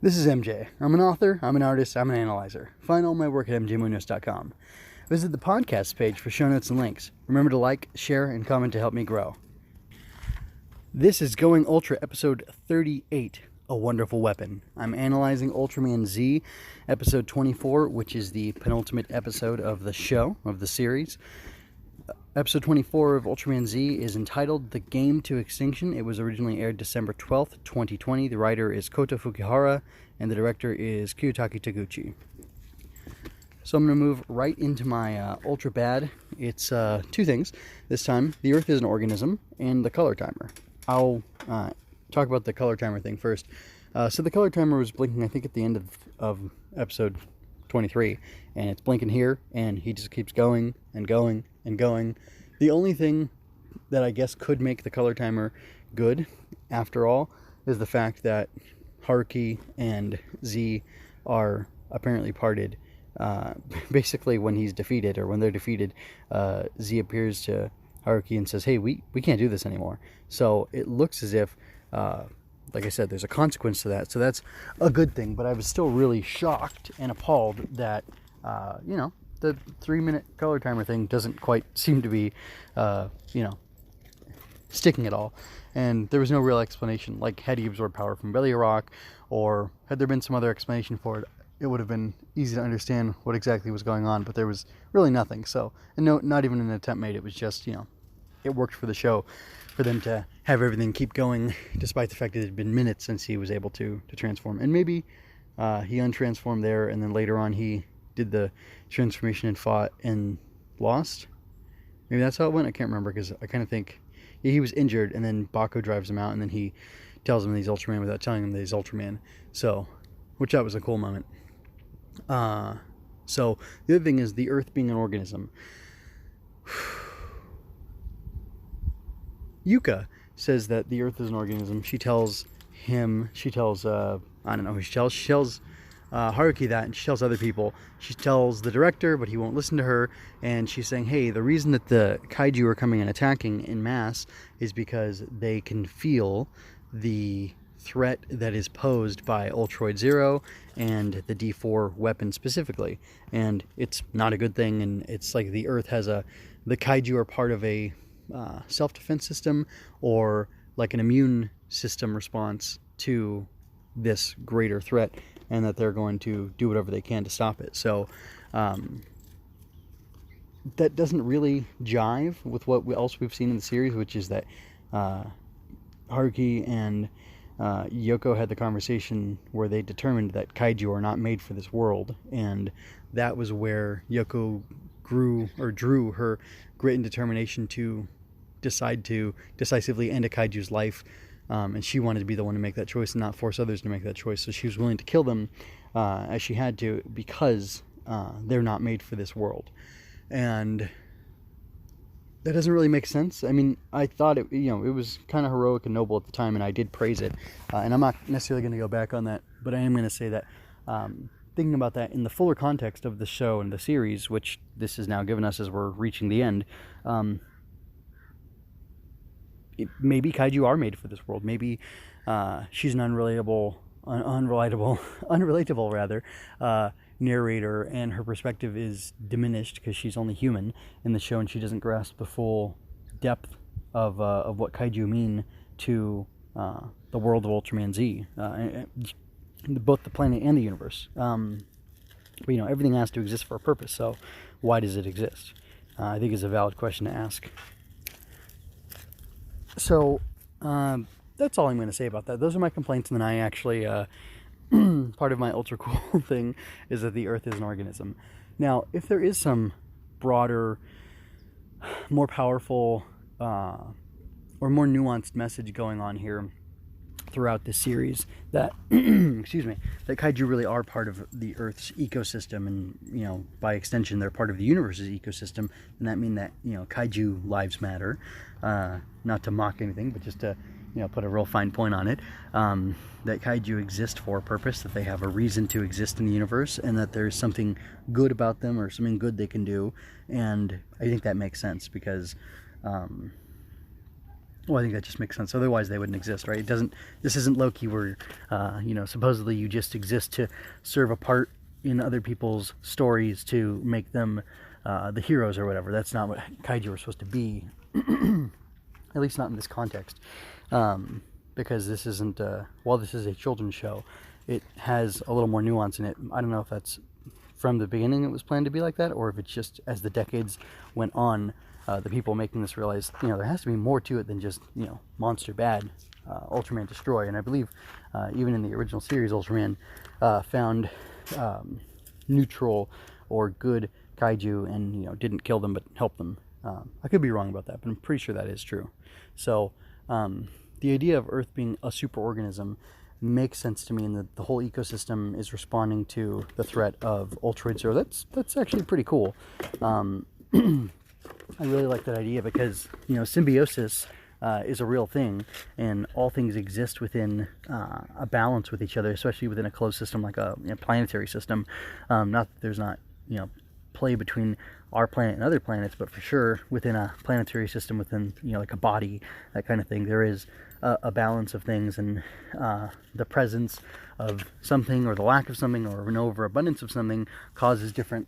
This is MJ. I'm an author, I'm an artist, I'm an analyzer. Find all my work at mjmunoz.com. Visit the podcast page for show notes and links. Remember to like, share, and comment to help me grow. This is Going Ultra, episode 38, A Wonderful Weapon. I'm analyzing Ultraman Z, episode 24, which is the penultimate episode of the show, of the series. Episode 24 of Ultraman Z is entitled The Game to Extinction. It was originally aired December 12th, 2020. The writer is Kota Fukihara, and the director is Kiyotaka Taguchi. So I'm going to move right into my Ultra Bad. It's two things this time. The Earth is an organism, and the color timer. I'll talk about the color timer thing first. So the color timer was blinking, I think, at the end of episode 23, and it's blinking here, and he just keeps going and going and going. The only thing that I guess could make the color timer good, after all, is the fact that Haruki and Z are apparently parted. Basically, when he's defeated, or when they're defeated, Z appears to Haruki and says, hey, we can't do this anymore. So it looks as if, like I said, there's a consequence to that. So that's a good thing, but I was still really shocked and appalled that, the 3-minute color timer thing doesn't quite seem to be, sticking at all. And there was no real explanation. Like, had he absorbed power from Belly Rock, or had there been some other explanation for it, it would have been easy to understand what exactly was going on. But there was really nothing. So, and no, not even an attempt made. It was just, it worked for the show, for them to have everything keep going, despite the fact that it had been minutes since he was able to transform. And maybe he untransformed there, and then later on he did the transformation and fought and lost. Maybe that's how it went. I can't remember, because I kind of think he was injured, and then Baku drives him out, and then he tells him that he's Ultraman without telling him that he's Ultraman. So, which that was a cool moment. So the other thing is the Earth being an organism. Yuka says that the Earth is an organism. She tells I don't know who she tells Haruki that, and she tells other people. She tells the director, but he won't listen to her, and she's saying, hey, the reason that the kaiju are coming and attacking in mass is because they can feel the threat that is posed by Ultroid Zero and the D4 weapon specifically, and it's not a good thing. And it's like the Earth has the kaiju are part of a self-defense system, or like an immune system response to this greater threat, and that they're going to do whatever they can to stop it. So that doesn't really jive with what else we've seen in the series, which is that Haruki and Yoko had the conversation where they determined that kaiju are not made for this world, and that was where Yoko drew her grit and determination to decide to decisively end a kaiju's life. And she wanted to be the one to make that choice and not force others to make that choice. So she was willing to kill them as she had to, because they're not made for this world. And that doesn't really make sense. I mean, I thought it was kind of heroic and noble at the time, and I did praise it. And I'm not necessarily going to go back on that, but I am going to say that thinking about that in the fuller context of the show and the series, which this is now given us as we're reaching the end, maybe kaiju are made for this world. Maybe she's an unrelatable narrator, and her perspective is diminished because she's only human in the show, and she doesn't grasp the full depth of what kaiju mean to the world of Ultraman Z, both the planet and the universe. But everything has to exist for a purpose. So why does it exist? I think is a valid question to ask. So that's all I'm going to say about that. Those are my complaints, and then I actually part of my ultra cool thing is that the Earth is an organism. Now, if there is some broader, more powerful, or more nuanced message going on here throughout this series, that that kaiju really are part of the Earth's ecosystem, and by extension they're part of the universe's ecosystem, and that means that kaiju lives matter. Not to mock anything, but just to put a real fine point on it, that kaiju exist for a purpose, that they have a reason to exist in the universe, and that there's something good about them, or something good they can do. And I think that makes sense, because Well, I think that just makes sense. Otherwise, they wouldn't exist, right? It doesn't. This isn't Loki, where supposedly you just exist to serve a part in other people's stories to make them the heroes or whatever. That's not what kaiju are supposed to be, at least not in this context. Because this isn't. While this is a children's show, it has a little more nuance in it. I don't know if that's from the beginning it was planned to be like that, or if it's just as the decades went on. The people making this realize, there has to be more to it than just, monster bad, Ultraman destroy. And I believe even in the original series, Ultraman found neutral or good kaiju and, didn't kill them but helped them. I could be wrong about that, but I'm pretty sure that is true. So the idea of Earth being a superorganism makes sense to me, in that the whole ecosystem is responding to the threat of Ultroid Zero. That's actually pretty cool. I really like that idea because, symbiosis is a real thing, and all things exist within a balance with each other, especially within a closed system like a planetary system. Not that there's not, play between our planet and other planets, but for sure within a planetary system, within, like a body, that kind of thing, there is a balance of things, and the presence of something or the lack of something or an overabundance of something causes different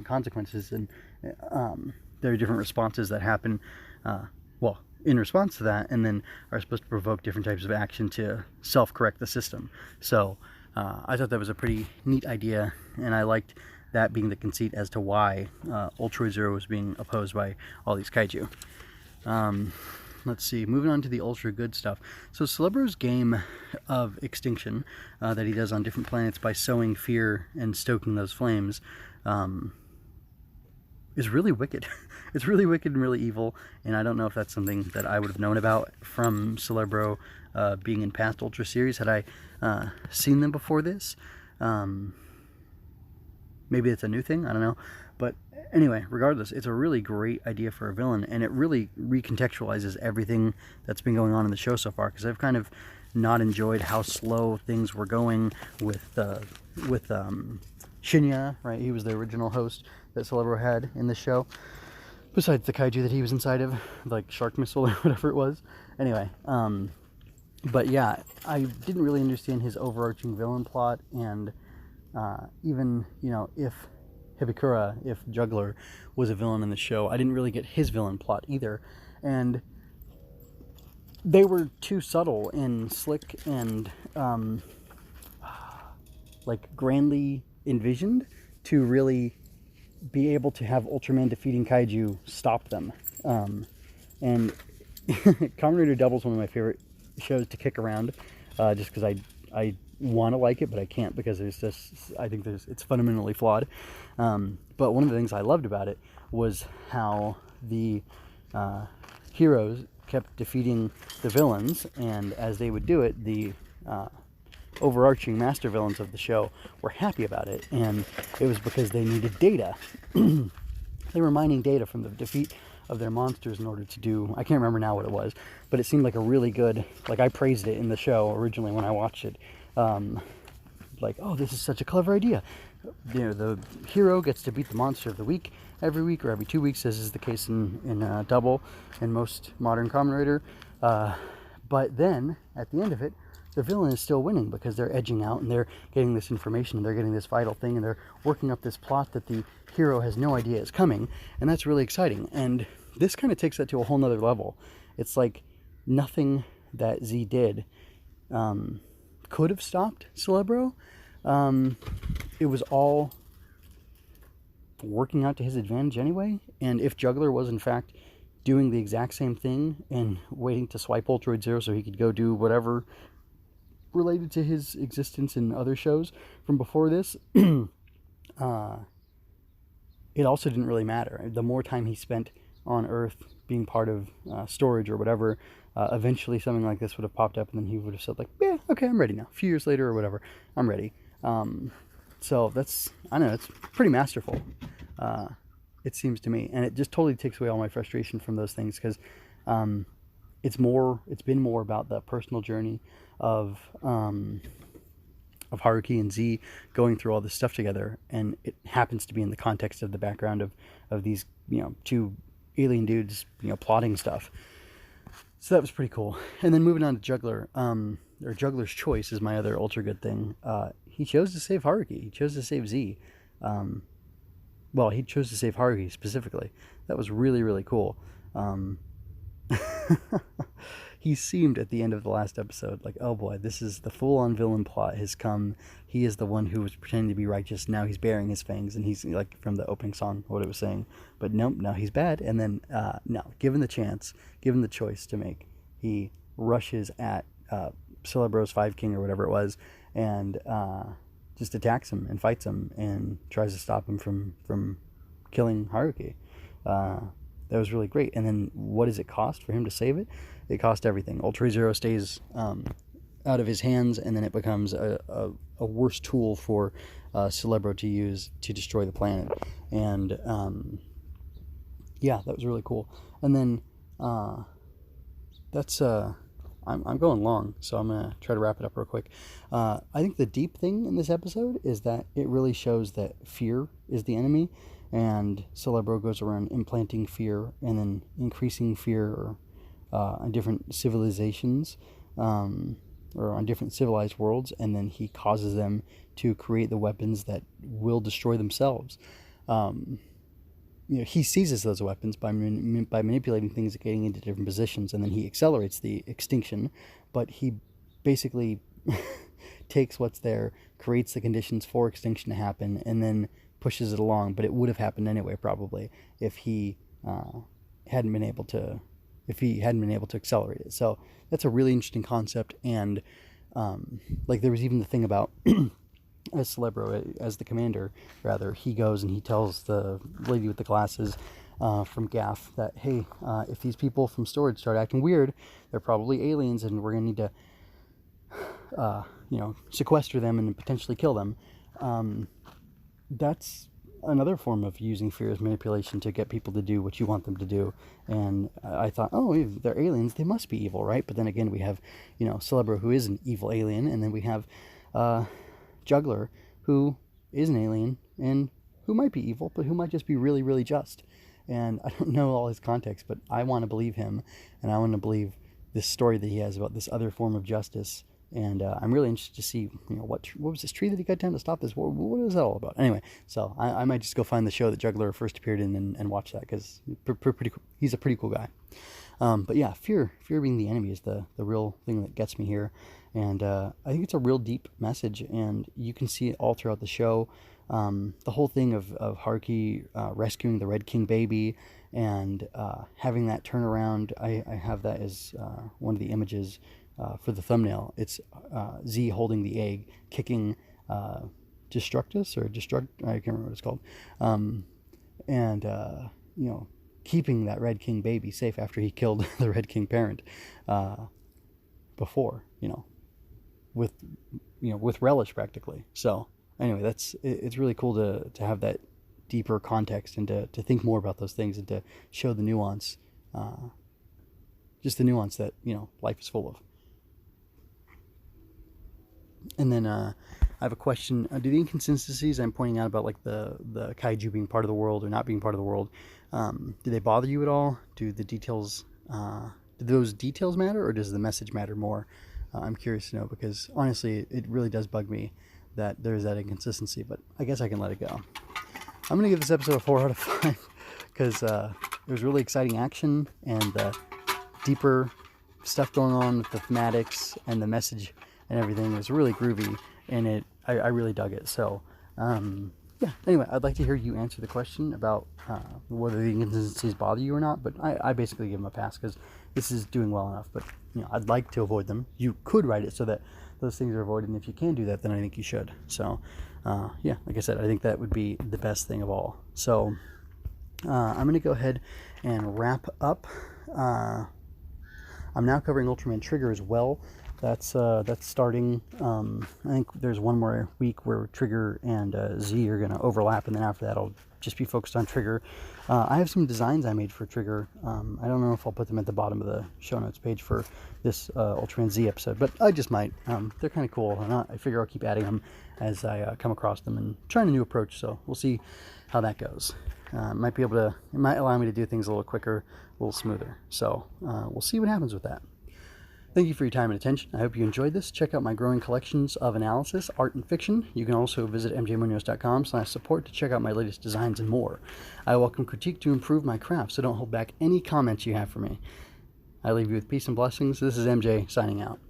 consequences, and there are different responses that happen in response to that, and then are supposed to provoke different types of action to self-correct the system. So I thought that was a pretty neat idea, and I liked that being the conceit as to why Ultra Zero was being opposed by all these kaiju. Let's see, moving on to the ultra good stuff. So Celebro's game of Extinction that he does on different planets by sowing fear and stoking those flames is really wicked. It's really wicked and really evil, and I don't know if that's something that I would have known about from Celebro being in past Ultra series. Had I seen them before this? Maybe it's a new thing, I don't know. But anyway, regardless, it's a really great idea for a villain, and it really recontextualizes everything that's been going on in the show so far, because I've kind of not enjoyed how slow things were going with Shinya, right? He was the original host that Celebro had in the show, besides the kaiju that he was inside of, like Shark Missile or whatever it was. Anyway, but yeah, I didn't really understand his overarching villain plot, and even, if Juggler was a villain in the show, I didn't really get his villain plot either, and they were too subtle and slick and like grandly envisioned to really be able to have Ultraman defeating kaiju stop them. And Kamen Rider Double is one of my favorite shows to kick around, just because I want to like it, but I can't, because I think it's fundamentally flawed. But one of the things I loved about it was how the heroes kept defeating the villains, and as they would do it, the overarching master villains of the show were happy about it, and it was because they needed data. They were mining data from the defeat of their monsters in order to do, I can't remember now what it was, but it seemed like a really good, like, I praised it in the show originally when I watched it, like, oh, this is such a clever idea. The hero gets to beat the monster of the week every week or every 2 weeks, as is the case in Double and most modern Kamen Rider, but then at the end of it, the villain is still winning, because they're edging out and they're getting this information and they're getting this vital thing and they're working up this plot that the hero has no idea is coming, and that's really exciting. And this kind of takes that to a whole nother level. It's like nothing that Z did could have stopped Celebro. It was all working out to his advantage anyway, and if Juggler was in fact doing the exact same thing and waiting to swipe Ultroid Zero so he could go do whatever related to his existence in other shows from before this, it also didn't really matter. The more time he spent on Earth being part of storage or whatever, eventually something like this would have popped up, and then he would have said, like, yeah, okay, I'm ready now. A few years later or whatever, I'm ready. So that's, I don't know, it's pretty masterful, it seems to me, and it just totally takes away all my frustration from those things, because it's been more about the personal journey of Haruki and Z going through all this stuff together, and it happens to be in the context of the background of these, two alien dudes, plotting stuff. So that was pretty cool. And then moving on to Juggler, or Juggler's Choice is my other ultra good thing. He chose to save Haruki. He chose to save Z. Well, he chose to save Haruki specifically. That was really, really cool. He seemed at the end of the last episode like, oh boy, this is the full-on villain plot has come. He is the one who was pretending to be righteous. Now he's bearing his fangs, and he's like from the opening song, what it was saying. But nope, now he's bad. And then, no, given the chance, given the choice to make, he rushes at Celebro's Five King or whatever it was, and just attacks him and fights him and tries to stop him from killing Haruki. That was really great. And then what does it cost for him to save it? It cost everything. Ultra Zero stays out of his hands, and then it becomes a worse tool for Celebro to use to destroy the planet. And yeah, that was really cool. And then that's I'm going long, so I'm gonna try to wrap it up real quick. I think the deep thing in this episode is that it really shows that fear is the enemy, and Celebro goes around implanting fear and then increasing fear on different civilizations, or on different civilized worlds, and then he causes them to create the weapons that will destroy themselves. He seizes those weapons by manipulating things, getting into different positions, and then he accelerates the extinction. But he basically takes what's there, creates the conditions for extinction to happen, and then pushes it along. But it would have happened anyway, probably, if he hadn't been able to accelerate it. So that's a really interesting concept. And like there was even the thing about as Celebro, as the commander, rather, he goes and he tells the lady with the glasses from Gaff that, hey, if these people from storage start acting weird, they're probably aliens, and we're going to need to, sequester them and potentially kill them. That's another form of using fear as manipulation to get people to do what you want them to do. And I thought, oh, if they're aliens, they must be evil, right? But then again, we have, Celebro, who is an evil alien, and then we have Juggler, who is an alien and who might be evil, but who might just be really, really just. And I don't know all his context, but I want to believe him, and I want to believe this story that he has about this other form of justice. And I'm really interested to see, what was this tree that he cut down to stop this war? What is that all about? Anyway, so I might just go find the show that Juggler first appeared in and watch that, because pretty cool. He's a pretty cool guy. But yeah, fear being the enemy is the real thing that gets me here. And I think it's a real deep message, and you can see it all throughout the show. The whole thing of Haruki rescuing the Red King baby and having that turnaround. I have that as one of the images for the thumbnail. It's Z holding the egg, kicking Destructus or Destruct. I can't remember what it's called. And keeping that Red King baby safe after he killed the Red King parent before, with relish practically. So anyway, it's really cool to have that deeper context and to think more about those things and to show the nuance, just the nuance that life is full of. And then I have a question. Do the inconsistencies I'm pointing out about, like the kaiju being part of the world or not being part of the world, do they bother you at all? Do the details, do those details matter, or does the message matter more? I'm curious to know, because honestly, it really does bug me that there's that inconsistency, but I guess I can let it go. I'm going to give this episode a 4 out of 5 because it was really exciting action, and the deeper stuff going on with the thematics and the message and everything was really groovy, and I really dug it. So yeah, anyway, I'd like to hear you answer the question about whether the inconsistencies bother you or not, but I basically give them a pass because this is doing well enough. But I'd like to avoid them. You could write it so that those things are avoided, and if you can do that, then I think you should. So yeah, like I said, I think that would be the best thing of all. So I'm going to go ahead and wrap up. I'm now covering Ultraman Trigger as well. that's starting. I think there's one more week where Trigger and Z are going to overlap, and then after that I'll just be focused on Trigger. I have some designs I made for Trigger. I don't know if I'll put them at the bottom of the show notes page for this Ultraman Z episode, but I just might. They're kind of cool, and I figure I'll keep adding them as I come across them and trying a new approach, so we'll see how that goes. It might allow me to do things a little quicker, a little smoother, so we'll see what happens with that. Thank you for your time and attention. I hope you enjoyed this. Check out my growing collections of analysis, art, and fiction. You can also visit mjmunoz.com/support to check out my latest designs and more. I welcome critique to improve my craft, so don't hold back any comments you have for me. I leave you with peace and blessings. This is MJ signing out.